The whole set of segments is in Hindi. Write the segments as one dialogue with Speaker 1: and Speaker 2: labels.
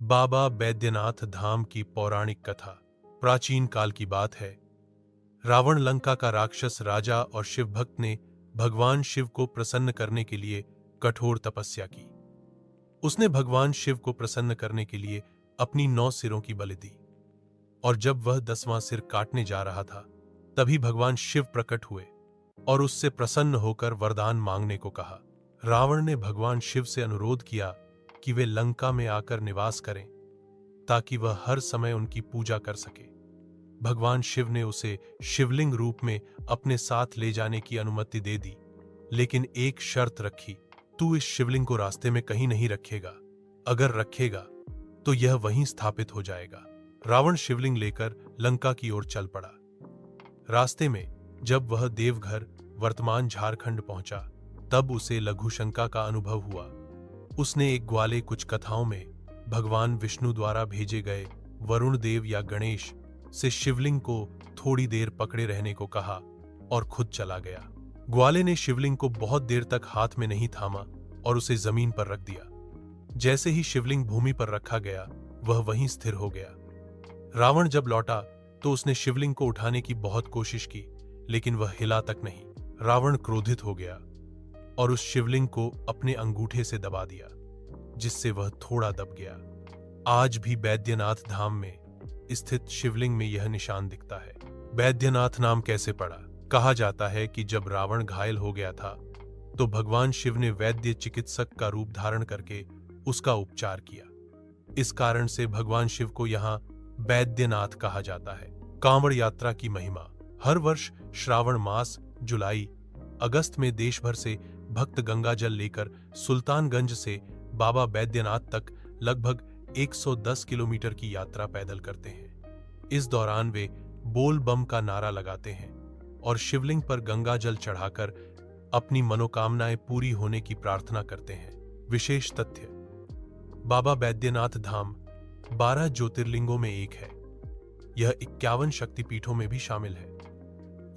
Speaker 1: बाबा बैद्यनाथ धाम की पौराणिक कथा। प्राचीन काल की बात है। रावण लंका का राक्षस राजा और शिव भक्त ने भगवान शिव को प्रसन्न करने के लिए कठोर तपस्या की। उसने भगवान शिव को प्रसन्न करने के लिए अपनी 9 सिरों की बलि दी, और जब वह 10वां सिर काटने जा रहा था, तभी भगवान शिव प्रकट हुए और उससे प्रसन्न होकर वरदान मांगने को कहा। रावण ने भगवान शिव से अनुरोध किया कि वे लंका में आकर निवास करें, ताकि वह हर समय उनकी पूजा कर सके। भगवान शिव ने उसे शिवलिंग रूप में अपने साथ ले जाने की अनुमति दे दी, लेकिन एक शर्त रखी, तू इस शिवलिंग को रास्ते में कहीं नहीं रखेगा। अगर रखेगा तो यह वहीं स्थापित हो जाएगा। रावण शिवलिंग लेकर लंका की ओर चल पड़ा। रास्ते में जब वह देवघर, वर्तमान झारखंड पहुंचा, तब उसे लघुशंका का अनुभव हुआ। उसने एक ग्वाले कुछ कथाओं में भगवान विष्णु द्वारा भेजे गए वरुण देव या गणेश से शिवलिंग को थोड़ी देर पकड़े रहने को कहा और खुद चला गया। ग्वाले ने शिवलिंग को बहुत देर तक हाथ में नहीं थामा और उसे जमीन पर रख दिया। जैसे ही शिवलिंग भूमि पर रखा गया, वह वहीं स्थिर हो गया। रावण जब लौटा तो उसने शिवलिंग को उठाने की बहुत कोशिश की, लेकिन वह हिला तक नहीं। रावण क्रोधित हो गया और उस शिवलिंग को अपने अंगूठे से दबा दिया, जिससे वह थोड़ा दब गया। आज भी बैद्यनाथ धाम में स्थित शिवलिंग में यह निशान दिखता है। बैद्यनाथ नाम कैसे पड़ा? कहा जाता है कि जब रावण घायल हो गया था, तो भगवान शिव ने वैद्य चिकित्सक का रूप धारण करके उसका उपचार किया। इस कारण से भगवान शिव को यहाँ बैद्यनाथ कहा जाता है। कांवड़ यात्रा की महिमा। हर वर्ष श्रावण मास जुलाई अगस्त में देश भर से भक्त गंगा जल लेकर सुल्तानगंज से बाबा बैद्यनाथ तक लगभग 110 किलोमीटर की यात्रा पैदल करते हैं। इस दौरान वे बोल बम का नारा लगाते हैं और शिवलिंग पर गंगा जल चढ़ाकर अपनी मनोकामनाएं पूरी होने की प्रार्थना करते हैं। विशेष तथ्य: बाबा बैद्यनाथ धाम 12 ज्योतिर्लिंगों में एक है। यह 51 शक्तिपीठों में भी शामिल है।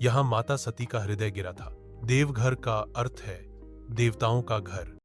Speaker 1: यहां माता सती का हृदय गिरा था। देवघर का अर्थ है देवताओं का घर।